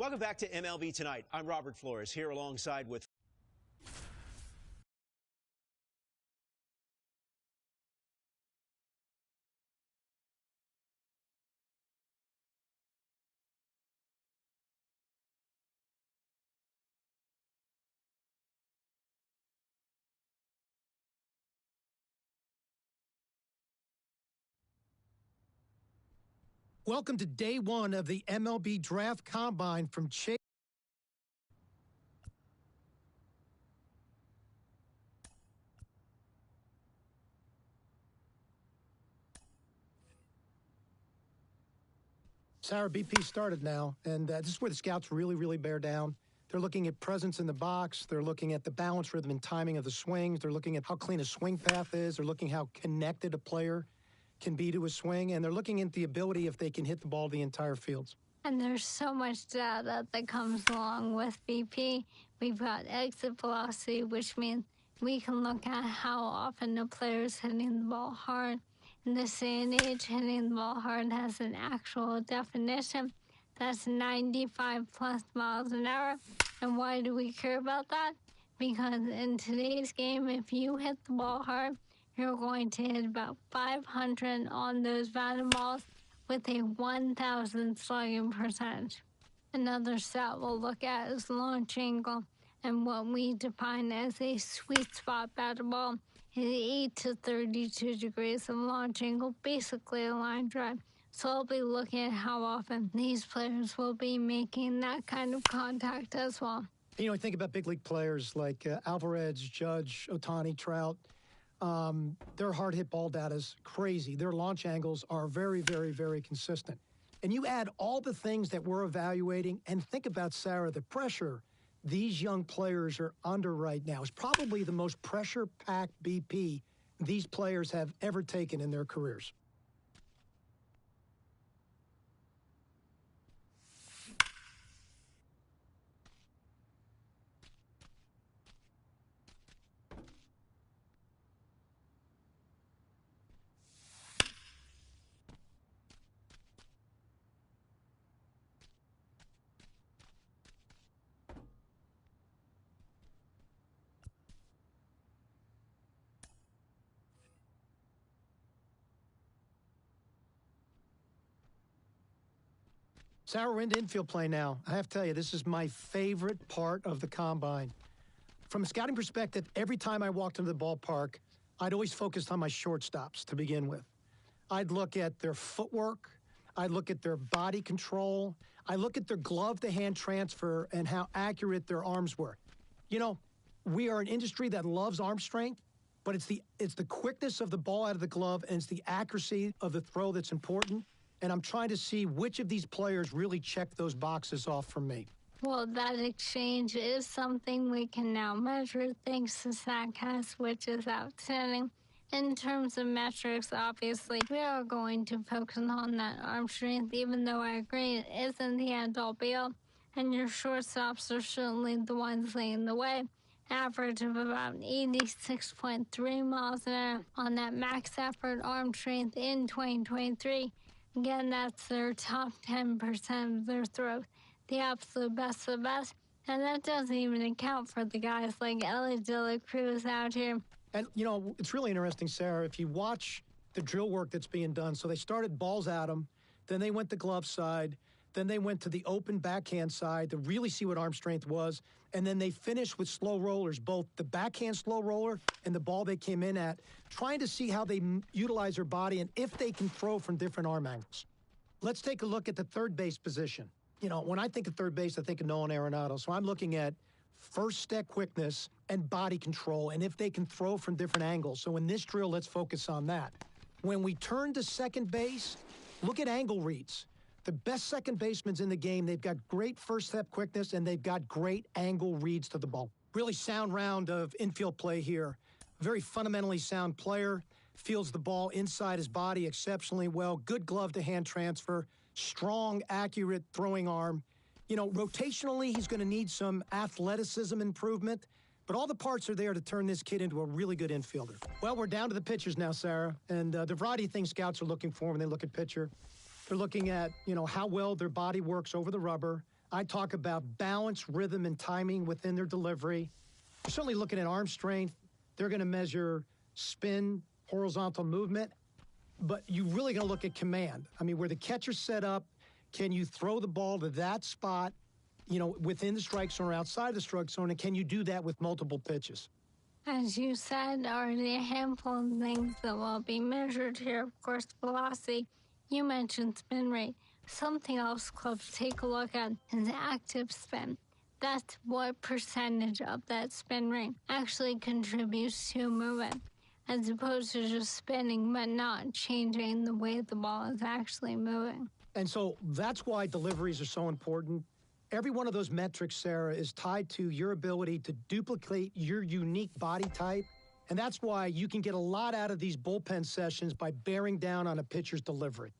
Welcome back to MLB Tonight. I'm Robert Flores here alongside with Welcome to day one of the MLB Draft Combine from Chase. Sarah, BP started now, and this is where the scouts really bear down. They're looking at presence in the box. They're looking at the balance, rhythm, and timing of the swings. They're looking at how clean a swing path is. They're looking how connected a player can be to a swing, and they're looking at the ability if they can hit the ball the entire fields. And there's so much data that comes along with BP. We've got exit velocity, which means we can look at how often a player's hitting the ball hard. In this day and age, hitting the ball hard has an actual definition. That's 95 plus miles an hour. And why do we care about that? Because in today's game, if you hit the ball hard, you're going to hit about 500 on those batted balls with a 1,000 slugging percentage. Another stat we'll look at is launch angle, and what we define as a sweet spot batted ball is 8 to 32 degrees of launch angle, basically a line drive. So I'll be looking at how often these players will be making that kind of contact as well. You know, I think about big league players like Alvarez, Judge, Ohtani, Trout. Their hard hit ball data is crazy. Their launch angles are very consistent. And you add all the things that we're evaluating, and think about, Sarah, the pressure these young players are under right now is probably the most pressure-packed BP these players have ever taken in their careers. Sarah, we're into infield play now. I have to tell you, this is my favorite part of the combine. From a scouting perspective, every time I walked into the ballpark, I'd always focused on my shortstops to begin with. I'd look at their footwork. I'd look at their body control. I look at their glove-to-hand transfer and how accurate their arms were. You know, we are an industry that loves arm strength, but it's the quickness of the ball out of the glove and it's the accuracy of the throw that's important. And I'm trying to see which of these players really check those boxes off for me. Well, that exchange is something we can now measure thanks to StatCast, which is outstanding. In terms of metrics, obviously, we are going to focus on that arm strength, even though I agree it isn't the end-all be-all. And your shortstops are certainly the ones leading the way. Average of about 86.3 miles an hour on that max effort arm strength in 2023. Again, that's their top 10% of their throws, the absolute best of the best. And that doesn't even account for the guys like Ellie De La Cruz out here. And, you know, it's really interesting, Sarah, if you watch the drill work that's being done. So they started balls at them, then they went to glove side, then they went to the open backhand side to really see what arm strength was. And then they finished with slow rollers, both the backhand slow roller and the ball they came in at, trying to see how they utilize their body and if they can throw from different arm angles. Let's take a look at the third base position. You know, when I think of third base, I think of Nolan Arenado. So I'm looking at first step quickness and body control and if they can throw from different angles. So in this drill, let's focus on that. When we turn to second base, look at angle reads. The best second basemen in the game, they've got great first step quickness and they've got great angle reads to the ball. Really sound round of infield play here. Very fundamentally sound player, feels the ball inside his body exceptionally well. Good glove to hand transfer, strong, accurate throwing arm. You know, rotationally, he's going to need some athleticism improvement, but all the parts are there to turn this kid into a really good infielder. Well, we're down to the pitchers now, Sarah, and the variety of things scouts are looking for when they look at pitcher. They're looking at, you know, how well their body works over the rubber, I talk about balance, rhythm, and timing within their delivery. You're certainly looking at arm strength. They're going to measure spin, horizontal movement, but you're really going to look at command. I mean, where the catcher's set up, can you throw the ball to that spot, within the strike zone or outside the strike zone, and can you do that with multiple pitches? As you said, already a handful of things that will be measured here. Of course, velocity. You mentioned spin rate. Something else clubs take a look at is active spin. That's what percentage of that spin rate actually contributes to movement, as opposed to just spinning but not changing the way the ball is actually moving. And so that's why deliveries are so important. Every one of those metrics, Sarah, is tied to your ability to duplicate your unique body type. And that's why you can get a lot out of these bullpen sessions by bearing down on a pitcher's delivery.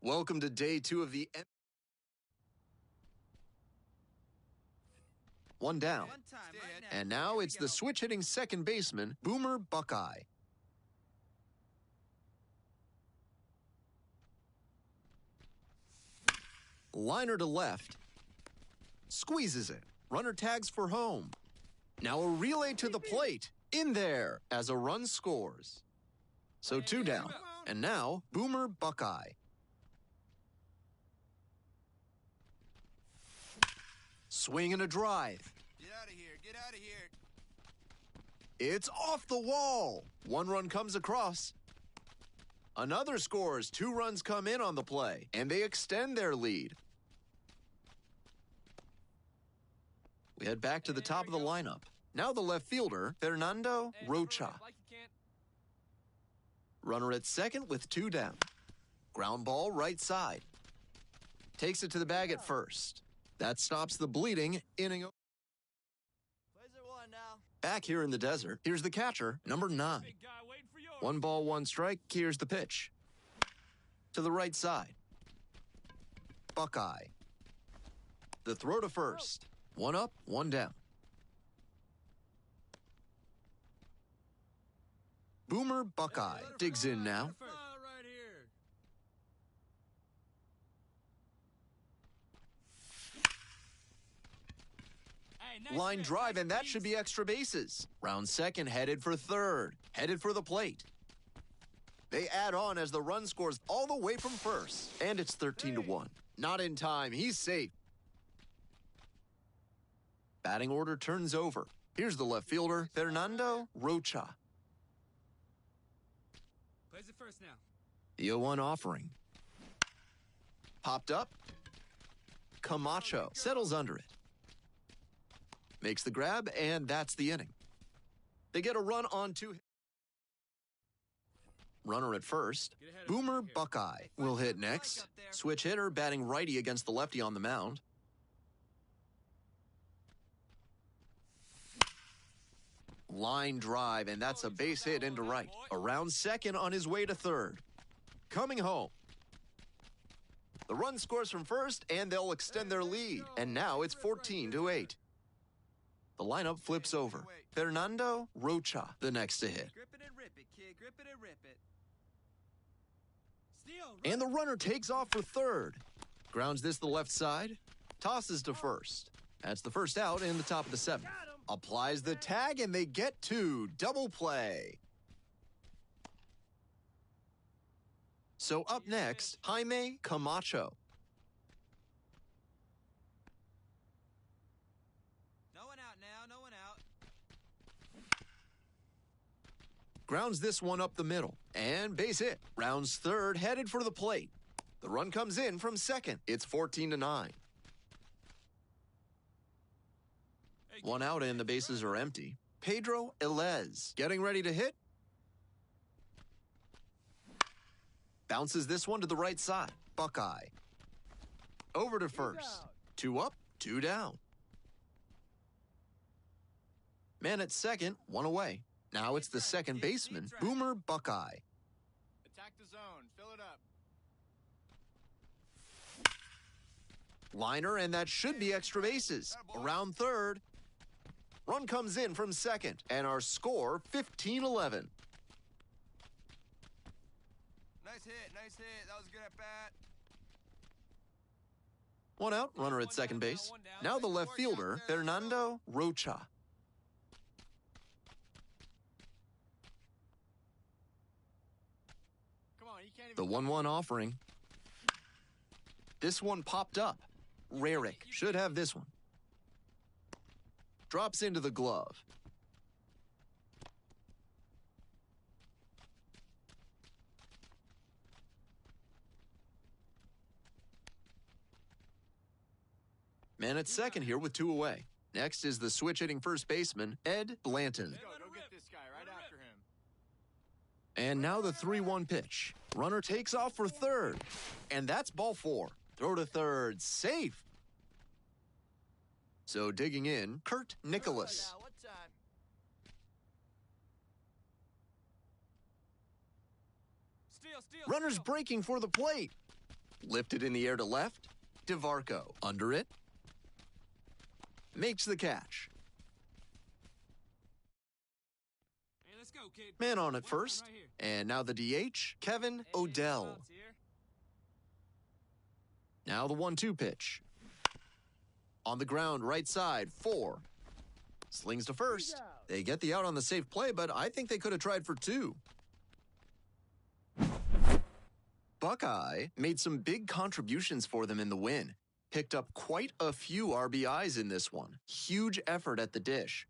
Welcome to day 2 of the one down. And now it's the switch-hitting second baseman, Boomer Buckeye. Liner to left. Squeezes it. Runner tags for home. Now a relay to the plate. In there as a run scores. So 2 down. And now Boomer Buckeye. Swing and a drive. Get out of here. Get out of here. It's off the wall. 1 run comes across. Another scores. 2 runs come in on the play, and they extend their lead. We head back to the top of the lineup. Now the left fielder, Fernando Rocha. Runner at second with 2 down. Ground ball right side. Takes it to the bag at first. That stops the bleeding. Inning. Back here in the desert, here's the catcher, number 9. 1 ball, 1 strike. Here's the pitch. To the right side. Buckeye. The throw to first. 1 up, 1 down. Boomer Buckeye digs in now. Line drive, and that should be extra bases. Round second, headed for third. Headed for the plate. They add on as the run scores all the way from first. And it's 13-1. Not in time. He's safe. Batting order turns over. Here's the left fielder, Fernando Rocha. Plays it first now. The 0-1 offering. Popped up. Camacho settles under it. Makes the grab, and that's the inning. They get a run on 2. Runner at first. Boomer Buckeye will hit next. Switch hitter batting righty against the lefty on the mound. Line drive, and that's a base hit into right. Around second on his way to third. Coming home. The run scores from first, and they'll extend their lead. And now it's 14-8. The lineup flips over. Fernando Rocha, the next to hit. Grip it and rip it, kid. Grip it and rip it. And the runner takes off for third. Grounds this to the left side. Tosses to first. That's the first out in the top of the 7th. Applies the tag, and they get 2. Double play. So up next, Jaime Camacho. No one out now. No one out. Grounds this one up the middle. And base hit. Rounds third, headed for the plate. The run comes in from second. It's 14-9. 1 out and the bases are empty. Pedro Elez getting ready to hit. Bounces this one to the right side. Buckeye. Over to first. 2 up, 2 down. Man at second, 1 away. Now it's the second baseman, Boomer Buckeye. Attack the zone. Fill it up. Liner, and that should be extra bases. Around third. Run comes in from second, and our score, 15-11. Nice hit. Nice hit. That was good at bat. 1 out, runner at second base. Now the left fielder, Fernando Rocha. Come on, you can't even. The 1-1 offering. This one popped up. Rarick should have this one. Drops into the glove. Man at second here with 2 away. Next is the switch-hitting first baseman, Ed Blanton. Go get this guy right after him. And now the 3-1 pitch. Runner takes off for third. And that's ball 4. Throw to third. Safe. So digging in, Kurt Nicholas. What time? Runners breaking for the plate. Lifted in the air to left. DeVarco under it. Makes the catch. Hey, let's go, kid. Man on at first. Right here. And now the DH, Kevin Odell. Bounce here. Now the 1-2 pitch. On the ground, right side, 4. Slings to first. They get the out on the safe play, but I think they could have tried for 2. Buckeye made some big contributions for them in the win. Picked up quite a few RBIs in this one. Huge effort at the dish.